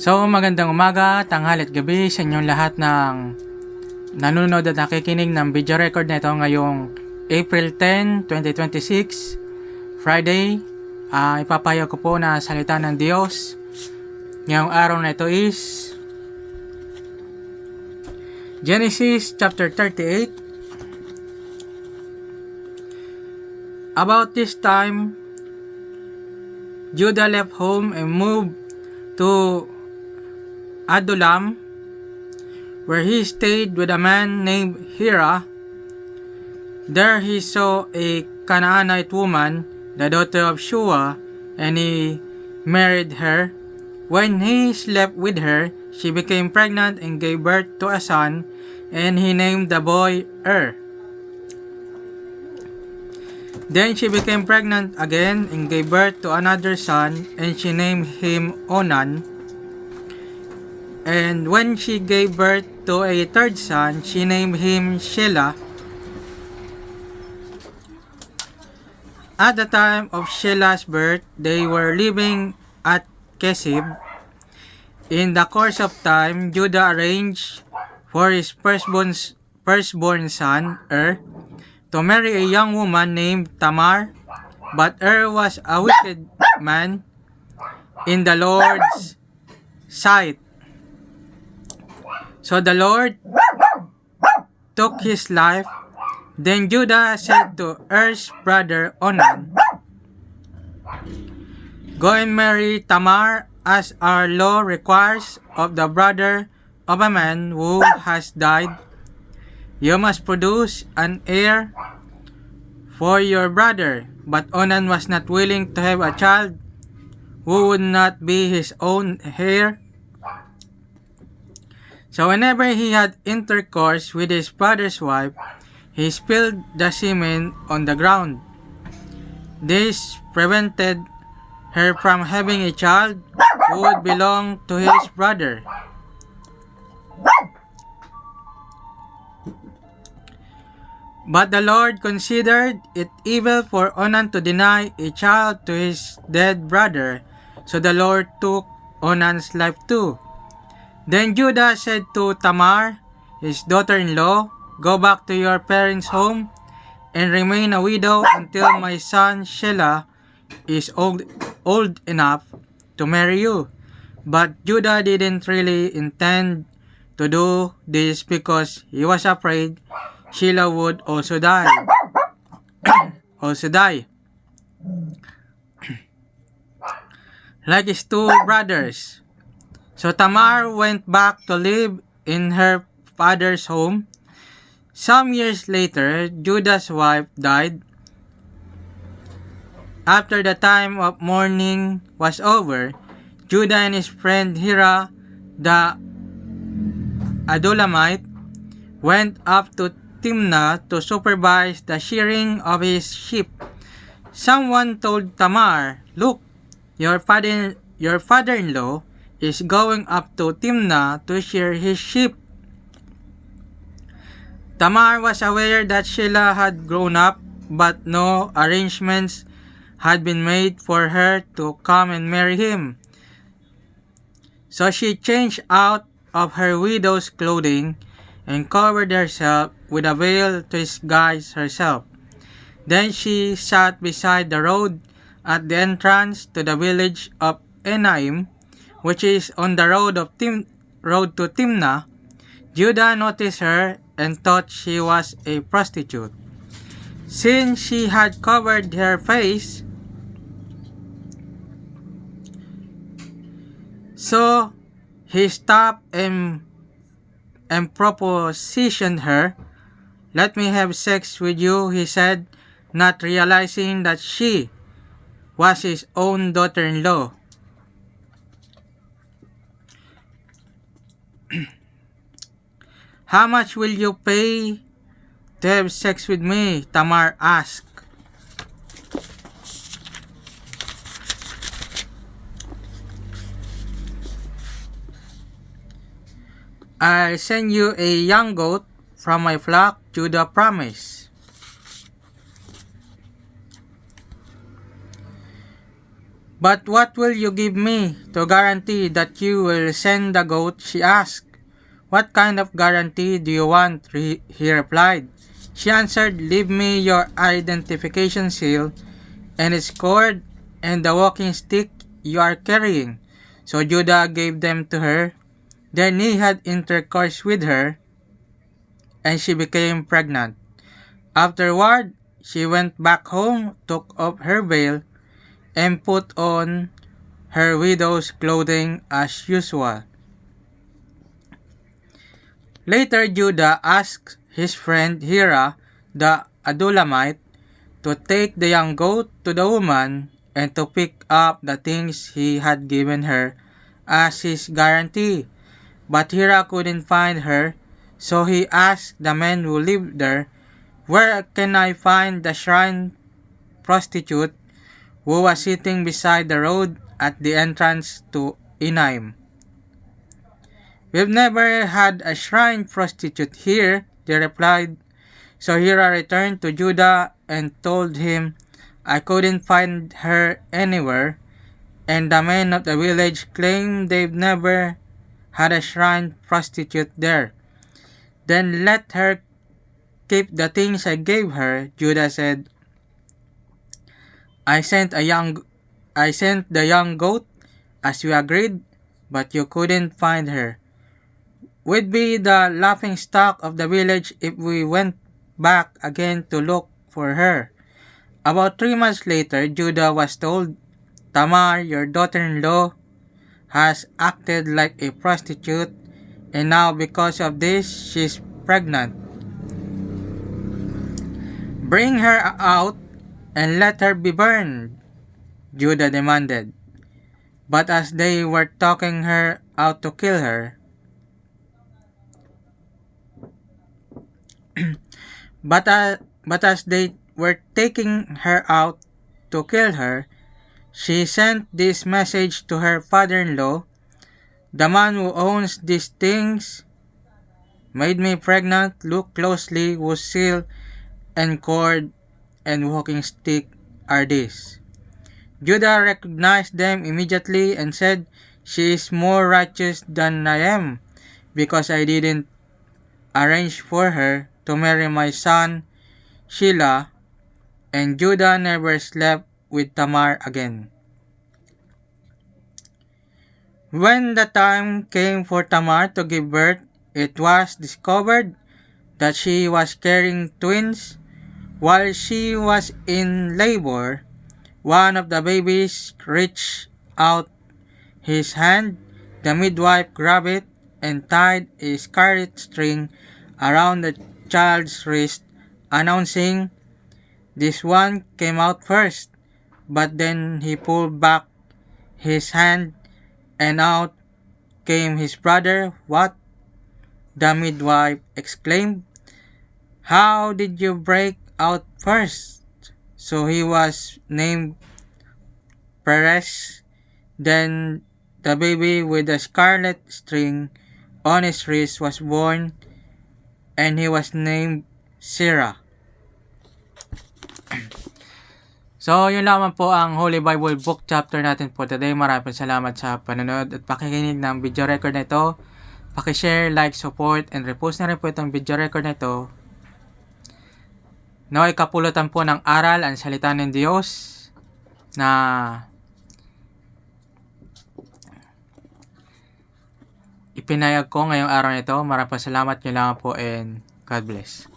So, magandang umaga, tanghali at gabi sa inyong lahat ng nanonood at nakikinig ng video record na ito ngayong April 10, 2026, Friday. Ipapayo ko po na salita ng Diyos. Ngayong araw na ito is Genesis chapter 38. About this time, Judah left home and moved to Adullam, where he stayed with a man named Hira. There he saw a Canaanite woman, the daughter of Shua, and he married her. When he slept with her, she became pregnant and gave birth to a son, and he named the boy Then she became pregnant again and gave birth to another son, and she named him Onan. And when she gave birth to a third son, she named him Shelah. At the time of Shelah's birth, they were living at Kesib. In the course of time, Judah arranged for his firstborn son, to marry a young woman named Tamar, but was a wicked man in the Lord's sight. So the Lord took his life. Then Judah said to brother Onan, "Go and marry Tamar, as our law requires of the brother of a man who has died. You must produce an heir for your brother." But Onan was not willing to have a child who would not be his own heir. So whenever he had intercourse with his brother's wife, he spilled the semen on the ground. This prevented her from having a child who would belong to his brother. But the Lord considered it evil for Onan to deny a child to his dead brother, so the Lord took Onan's life too. Then Judah said to Tamar, his daughter-in-law, "Go back to your parents' home and remain a widow until my son Shelah is old enough to marry you." But Judah didn't really intend to do this because he was afraid Shelah would also die. Like his two brothers. So Tamar went back to live in her father's home. Some years later, Judah's wife died. After the time of mourning was over, Judah and his friend Hira, the Adullamite, went up to Timnah to supervise the shearing of his sheep. Someone told Tamar, "Look, your father-in-law is going up to Timnah to shear his sheep." Tamar was aware that Shelah had grown up, but no arrangements had been made for her to come and marry him. So she changed out of her widow's clothing and covered herself with a veil to disguise herself. Then she sat beside the road at the entrance to the village of Enaim, which is on the road to Timnah. Judah noticed her and thought she was a prostitute. Since she had covered her face, so he stopped and propositioned her. "Let me have sex with you," he said, not realizing that she was his own daughter-in-law. "How much will you pay to have sex with me?" Tamar asked. "I'll send you a young goat from my flock," Judah promised. But what will you give me to guarantee that you will send the goat? She asked. What kind of guarantee do you want? He replied. She answered, leave me your identification seal and its cord and the walking stick you are carrying. So Judah gave them to her. Then he had intercourse with her, and she became pregnant. Afterward, she went back home, took off her veil, and put on her widow's clothing as usual. Later, Judah asked his friend Hira, the Adullamite, to take the young goat to the woman and to pick up the things he had given her as his guarantee. But Hira couldn't find her, so he asked the men who lived there, where can I find the shrine prostitute who was sitting beside the road at the entrance to Enaim? We've never had a shrine prostitute here, they replied. So Hira returned to Judah and told him, I couldn't find her anywhere, and the men of the village claim they've never had a shrine prostitute there. Then let her keep the things I gave her, Judah said. I sent the young goat as you agreed, but you couldn't find her. We'd be the laughing stock of the village if we went back again to look for her. About 3 months later, Judah was told, Tamar, your daughter-in-law, has acted like a prostitute, and now because of this, she's pregnant. Bring her out and let her be burned, Judah demanded. But as they were talking her out to kill her, but as they were taking her out to kill her, she sent this message to her father-in-law, the man who owns these things made me pregnant. Look closely whose seal and cord and walking stick are these. Judah recognized them immediately and said, she is more righteous than I am, because I didn't arrange for her to marry my son Shelah, and Judah never slept with Tamar again. When the time came for Tamar to give birth, it was discovered that she was carrying twins. While she was in labor, one of the babies reached out his hand. The midwife grabbed it and tied a scarlet string around the child's wrist, announcing, this one came out first. But then he pulled back his hand and out came his brother. What? The midwife exclaimed. How did you break out first? So he was named Perez. Then the baby with the scarlet string on his wrist was born, and he was named Sarah. So, yun lamang po ang Holy Bible Book chapter natin po today. Maraming salamat sa panonood at pakikinig ng video record na ito. Pakishare, like, support, and repost na rin po itong video record na ito. Naway kapulutan po ng aral ang salita ng Diyos na ipinayag ko ngayong araw na ito. Maraming salamat nyo lang po and God bless.